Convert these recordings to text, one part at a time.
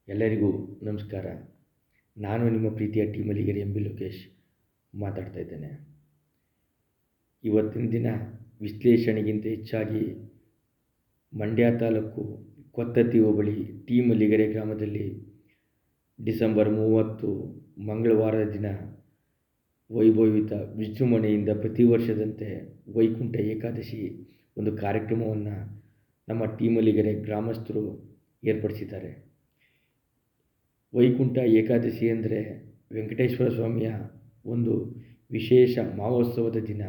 ಎಲ್ಲರಿಗೂ ನಮಸ್ಕಾರ. ನಾನು ನಿಮ್ಮ ಪ್ರೀತಿಯ ಮಲ್ಲಿಗೆರೆ ಎಂ ಬಿ ಲೋಕೇಶ್ ಮಾತಾಡ್ತಾ ಇದ್ದೇನೆ. ಇವತ್ತಿನ ದಿನ ವಿಶ್ಲೇಷಣೆಗಿಂತ ಹೆಚ್ಚಾಗಿ ಮಂಡ್ಯ ತಾಲೂಕು ಕೊತ್ತತ್ತಿ ಹೋಬಳಿ ಮಲ್ಲಿಗೆರೆ ಗ್ರಾಮದಲ್ಲಿ ಡಿಸೆಂಬರ್ 30 ಮಂಗಳವಾರದ ದಿನ ವೈಭವಯುತ ವಿಜೃಂಭಣೆಯಿಂದ ಪ್ರತಿ ವರ್ಷದಂತೆ ವೈಕುಂಠ ಏಕಾದಶಿ ಒಂದು ಕಾರ್ಯಕ್ರಮವನ್ನು ನಮ್ಮ ಮಲ್ಲಿಗೆರೆ ಗ್ರಾಮಸ್ಥರು ಏರ್ಪಡಿಸಿದ್ದಾರೆ. ವೈಕುಂಠ ಏಕಾದಶಿ ಅಂದರೆ ವೆಂಕಟೇಶ್ವರ ಸ್ವಾಮಿಯ ಒಂದು ವಿಶೇಷ ಮಹೋತ್ಸವದ ದಿನ.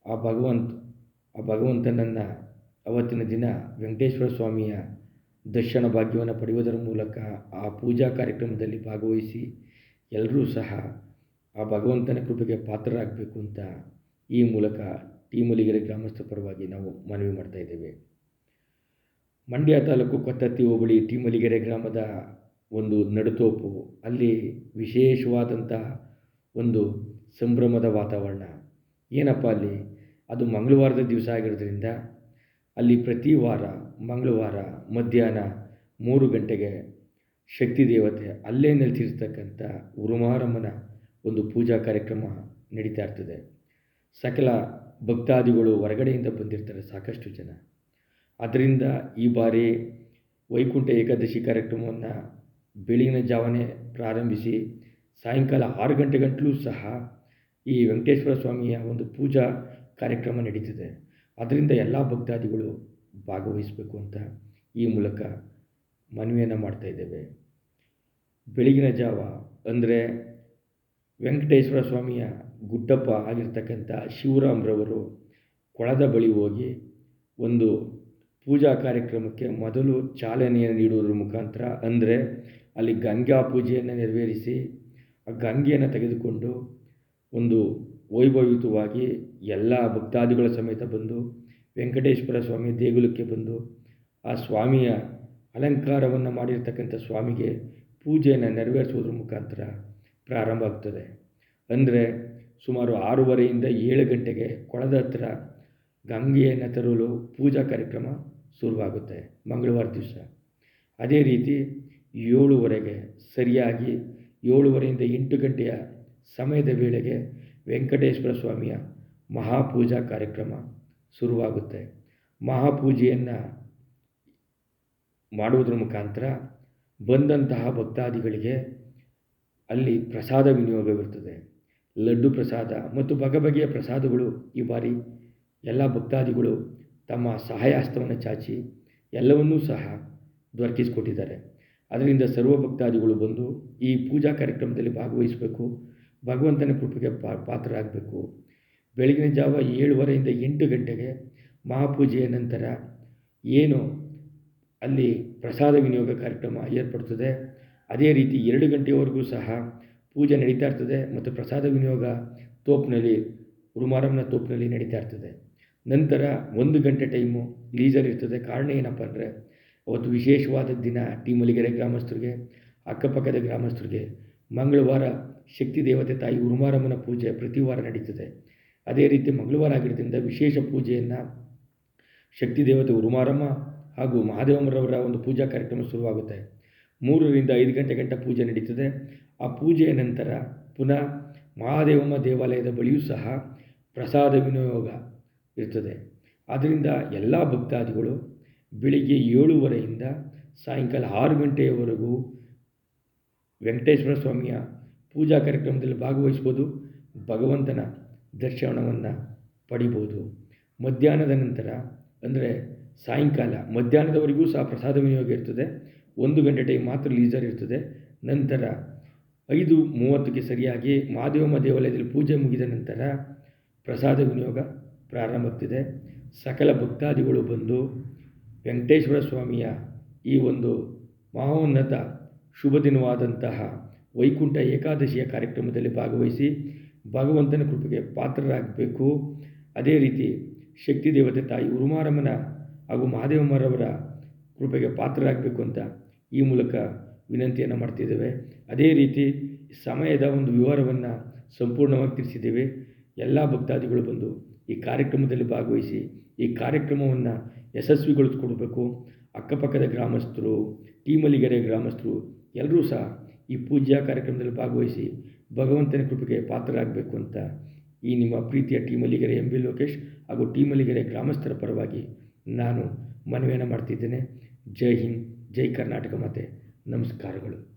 ಆ ಭಗವಂತನನ್ನು ಅವತ್ತಿನ ದಿನ ವೆಂಕಟೇಶ್ವರ ಸ್ವಾಮಿಯ ದರ್ಶನ ಭಾಗ್ಯವನ್ನು ಪಡೆಯುವುದರ ಮೂಲಕ ಆ ಪೂಜಾ ಕಾರ್ಯಕ್ರಮದಲ್ಲಿ ಭಾಗವಹಿಸಿ ಎಲ್ಲರೂ ಸಹ ಆ ಭಗವಂತನ ಕೃಪೆಗೆ ಪಾತ್ರರಾಗಬೇಕು ಅಂತ ಈ ಮೂಲಕ ಮಲ್ಲಿಗೆರೆ ಗ್ರಾಮಸ್ಥರ ಪರವಾಗಿ ನಾವು ಮನವಿ ಮಾಡ್ತಾ ಇದ್ದೇವೆ. ಮಂಡ್ಯ ತಾಲೂಕು ಕೊತ್ತತ್ತಿ ಹೋಬಳಿ ಮಲ್ಲಿಗೆರೆ ಗ್ರಾಮದ ಒಂದು ನಡುತೋಪು, ಅಲ್ಲಿ ವಿಶೇಷವಾದಂಥ ಒಂದು ಸಂಭ್ರಮದ ವಾತಾವರಣ. ಏನಪ್ಪ ಅಲ್ಲಿ ಅದು ಮಂಗಳವಾರದ ದಿವಸ ಆಗಿರೋದ್ರಿಂದ ಅಲ್ಲಿ ಪ್ರತಿ ವಾರ ಮಂಗಳವಾರ ಮಧ್ಯಾಹ್ನ 3 ಗಂಟೆಗೆ ಶಕ್ತಿ ದೇವತೆ ಅಲ್ಲೇ ನೆಲೆಸಿರ್ತಕ್ಕಂಥ ಉರುಮಾರಮ್ಮನ ಒಂದು ಪೂಜಾ ಕಾರ್ಯಕ್ರಮ ನಡೀತಾ ಇರ್ತದೆ. ಸಕಲ ಭಕ್ತಾದಿಗಳು ಹೊರಗಡೆಯಿಂದ ಬಂದಿರ್ತಾರೆ, ಸಾಕಷ್ಟು ಜನ. ಆದ್ದರಿಂದ ಈ ಬಾರಿ ವೈಕುಂಠ ಏಕಾದಶಿ ಕಾರ್ಯಕ್ರಮವನ್ನು ಬೆಳಗಿನ ಜಾವನೇ ಪ್ರಾರಂಭಿಸಿ ಸಾಯಂಕಾಲ 6 ಗಂಟೆ ಗಂಟಲೂ ಸಹ ಈ ವೆಂಕಟೇಶ್ವರ ಸ್ವಾಮಿಯ ಒಂದು ಪೂಜಾ ಕಾರ್ಯಕ್ರಮ ನಡೀತಿದೆ. ಅದರಿಂದ ಎಲ್ಲ ಭಕ್ತಾದಿಗಳು ಭಾಗವಹಿಸಬೇಕು ಅಂತ ಈ ಮೂಲಕ ಮನವಿಯನ್ನು ಮಾಡ್ತಾ ಇದ್ದೇವೆ. ಬೆಳಗಿನ ಜಾವ ಅಂದರೆ ವೆಂಕಟೇಶ್ವರ ಸ್ವಾಮಿಯ ಗುಡ್ಡಪ್ಪ ಆಗಿರ್ತಕ್ಕಂಥ ಶಿವರಾಮ್ರವರು ಕೊಳದ ಬಳಿ ಹೋಗಿ ಒಂದು ಪೂಜಾ ಕಾರ್ಯಕ್ರಮಕ್ಕೆ ಮೊದಲು ಚಾಲನೆಯನ್ನು ನೀಡುವುದರ ಮುಖಾಂತರ, ಅಂದರೆ ಅಲ್ಲಿ ಗಂಗಾ ಪೂಜೆಯನ್ನು ನೆರವೇರಿಸಿ ಆ ಗಂಗೆಯನ್ನು ತೆಗೆದುಕೊಂಡು ಒಂದು ವೈಭವಯುತವಾಗಿ ಎಲ್ಲ ಭಕ್ತಾದಿಗಳ ಸಮೇತ ಬಂದು ವೆಂಕಟೇಶ್ವರ ಸ್ವಾಮಿ ದೇಗುಲಕ್ಕೆ ಬಂದು ಆ ಸ್ವಾಮಿಯ ಅಲಂಕಾರವನ್ನು ಮಾಡಿರ್ತಕ್ಕಂಥ ಸ್ವಾಮಿಗೆ ಪೂಜೆಯನ್ನು ನೆರವೇರಿಸುವುದರ ಮುಖಾಂತರ ಪ್ರಾರಂಭ ಆಗ್ತದೆ. ಅಂದರೆ ಸುಮಾರು 6:30ಯಿಂದ 7 ಗಂಟೆಗೆ ಕೊಳದ ಹತ್ರ ಗಂಗೆಯನ್ನು ತರಲು ಪೂಜಾ ಕಾರ್ಯಕ್ರಮ ಶುರುವಾಗುತ್ತೆ ಮಂಗಳವಾರ ದಿವಸ. ಅದೇ ರೀತಿ 7:30ಗೆ ಸರಿಯಾಗಿ 7:30ಯಿಂದ 8 ಗಂಟೆಯ ಸಮಯದ ವೇಳೆಗೆ ವೆಂಕಟೇಶ್ವರ ಸ್ವಾಮಿಯ ಮಹಾಪೂಜಾ ಕಾರ್ಯಕ್ರಮ ಶುರುವಾಗುತ್ತೆ. ಮಹಾಪೂಜೆಯನ್ನು ಮಾಡುವುದರ ಮುಖಾಂತರ ಬಂದಂತಹ ಭಕ್ತಾದಿಗಳಿಗೆ ಅಲ್ಲಿ ಪ್ರಸಾದ ವಿನಿಯೋಗವಿರ್ತದೆ. ಲಡ್ಡು ಪ್ರಸಾದ ಮತ್ತು ಬಗೆಯ ಪ್ರಸಾದಗಳು ಈ ಬಾರಿ ಎಲ್ಲ ಭಕ್ತಾದಿಗಳು ತಮ್ಮ ಸಹಾಯ ಹಸ್ತವನ್ನು ಚಾಚಿ ಎಲ್ಲವನ್ನೂ ಸಹ ದೊರಕಿಸಿಕೊಟ್ಟಿದ್ದಾರೆ. ಅದರಿಂದ ಸರ್ವ ಭಕ್ತಾದಿಗಳು ಬಂದು ಈ ಪೂಜಾ ಕಾರ್ಯಕ್ರಮದಲ್ಲಿ ಭಾಗವಹಿಸಬೇಕು, ಭಗವಂತನ ಕೃಪೆಗೆ ಪಾತ್ರರಾಗಬೇಕು. ಬೆಳಗಿನ ಜಾವ 7:30ಯಿಂದ 8 ಗಂಟೆಗೆ ಮಹಾಪೂಜೆಯ ನಂತರ ಏನು ಅಲ್ಲಿ ಪ್ರಸಾದ ವಿನಿಯೋಗ ಕಾರ್ಯಕ್ರಮ ಏರ್ಪಡ್ತದೆ, ಅದೇ ರೀತಿ 2 ಗಂಟೆಯವರೆಗೂ ಸಹ ಪೂಜೆ ನಡೀತಾ ಇರ್ತದೆ ಮತ್ತು ಪ್ರಸಾದ ವಿನಿಯೋಗ ತೋಪಿನಲ್ಲಿ ಉರುಮಾರಮ್ಮನ ತೋಪಿನಲ್ಲಿ ನಡೀತಾ ಇರ್ತದೆ. ನಂತರ 1 ಗಂಟೆ ಟೈಮು ಲೀಸರ್ ಇರ್ತದೆ. ಕಾರಣ ಏನಪ್ಪ ಅಂದರೆ ಅವತ್ತು ವಿಶೇಷವಾದ ದಿನ ಮಲ್ಲಿಗೆರೆ ಗ್ರಾಮಸ್ಥರಿಗೆ, ಅಕ್ಕಪಕ್ಕದ ಗ್ರಾಮಸ್ಥರಿಗೆ ಮಂಗಳವಾರ ಶಕ್ತಿ ದೇವತೆ ತಾಯಿ ಉರುಮಾರಮ್ಮನ ಪೂಜೆ ಪ್ರತಿ ವಾರ ನಡೀತದೆ. ಅದೇ ರೀತಿ ಮಂಗಳವಾರ ಆಗಿರೋದ್ರಿಂದ ವಿಶೇಷ ಪೂಜೆಯನ್ನು ಶಕ್ತಿ ದೇವತೆ ಉರುಮಾರಮ್ಮ ಹಾಗೂ ಮಹಾದೇವಮ್ಮರವರ ಒಂದು ಪೂಜಾ ಕಾರ್ಯಕ್ರಮ ಶುರುವಾಗುತ್ತೆ. 3ರಿಂದ 5 ಗಂಟೆ ಗಂಟ ಪೂಜೆ ನಡೀತದೆ. ಆ ಪೂಜೆಯ ನಂತರ ಪುನಃ ಮಹಾದೇವಮ್ಮ ದೇವಾಲಯದ ಬಳಿಯೂ ಸಹ ಪ್ರಸಾದ ವಿನಿಯೋಗ ಇರ್ತದೆ. ಆದ್ದರಿಂದ ಎಲ್ಲ ಭಕ್ತಾದಿಗಳು ಬೆಳಿಗ್ಗೆ 7:30ಯಿಂದ ಸಾಯಂಕಾಲ 6 ಗಂಟೆಯವರೆಗೂ ವೆಂಕಟೇಶ್ವರ ಸ್ವಾಮಿಯ ಪೂಜಾ ಕಾರ್ಯಕ್ರಮದಲ್ಲಿ ಭಾಗವಹಿಸ್ಬೋದು, ಭಗವಂತನ ದರ್ಶನವನ್ನು ಪಡಿಬೋದು. ಮಧ್ಯಾಹ್ನದ ನಂತರ ಅಂದರೆ ಸಾಯಂಕಾಲ ಮಧ್ಯಾಹ್ನದವರೆಗೂ ಸಹ ಪ್ರಸಾದ ವಿನಿಯೋಗ ಇರ್ತದೆ. 1 ಗಂಟೆ ಟೈಮ್ ಮಾತ್ರ ಲೀಸರ್ ಇರ್ತದೆ. ನಂತರ 5:30ಕ್ಕೆ ಸರಿಯಾಗಿ ಮಹಾದೇವಮ್ಮ ದೇವಾಲಯದಲ್ಲಿ ಪೂಜೆ ಮುಗಿದ ನಂತರ ಪ್ರಸಾದ ವಿನಿಯೋಗ ಪ್ರಾರಂಭ ಆಗ್ತಿದೆ. ಸಕಲ ಭಕ್ತಾದಿಗಳು ಬಂದು ವೆಂಕಟೇಶ್ವರ ಸ್ವಾಮಿಯ ಈ ಒಂದು ಮಹೋನ್ನತ ಶುಭ ದಿನವಾದಂತಹ ವೈಕುಂಠ ಏಕಾದಶಿಯ ಕಾರ್ಯಕ್ರಮದಲ್ಲಿ ಭಾಗವಹಿಸಿ ಭಗವಂತನ ಕೃಪೆಗೆ ಪಾತ್ರರಾಗಬೇಕು. ಅದೇ ರೀತಿ ಶಕ್ತಿ ದೇವತೆ ತಾಯಿ ಉರುಮಾರಮ್ಮನ ಹಾಗೂ ಮಹಾದೇವಮ್ಮರವರ ಕೃಪೆಗೆ ಪಾತ್ರರಾಗಬೇಕು ಅಂತ ಈ ಮೂಲಕ ವಿನಂತಿಯನ್ನು ಮಾಡ್ತಿದ್ದೇವೆ. ಅದೇ ರೀತಿ ಸಮಯದ ಒಂದು ವಿವರವನ್ನು ಸಂಪೂರ್ಣವಾಗಿ ತಿಳಿಸಿದ್ದೇವೆ. ಎಲ್ಲ ಭಕ್ತಾದಿಗಳು ಬಂದು ಈ ಕಾರ್ಯಕ್ರಮದಲ್ಲಿ ಭಾಗವಹಿಸಿ ಈ ಕಾರ್ಯಕ್ರಮವನ್ನು ಯಶಸ್ವಿಗೊಳಿಸಿಕೊಡಬೇಕು. ಅಕ್ಕಪಕ್ಕದ ಗ್ರಾಮಸ್ಥರು, ಟಿ ಮಲ್ಲಿಗೆರೆ ಗ್ರಾಮಸ್ಥರು ಎಲ್ಲರೂ ಸಹ ಈ ಪೂಜಾ ಕಾರ್ಯಕ್ರಮದಲ್ಲಿ ಭಾಗವಹಿಸಿ ಭಗವಂತನ ಕೃಪೆಗೆ ಪಾತ್ರರಾಗಬೇಕು ಅಂತ ಈ ನಿಮ್ಮ ಪ್ರೀತಿಯ T Malligere M B Lokesh ಹಾಗೂ ಟಿ ಮಲ್ಲಿಗೆರೆ ಗ್ರಾಮಸ್ಥರ ಪರವಾಗಿ ನಾನು ಮನವಿಯನ್ನು ಮಾಡ್ತಿದ್ದೇನೆ. ಜೈ ಹಿಂದ್, ಜೈ ಕರ್ನಾಟಕ ಮಾತೆ, ನಮಸ್ಕಾರಗಳು.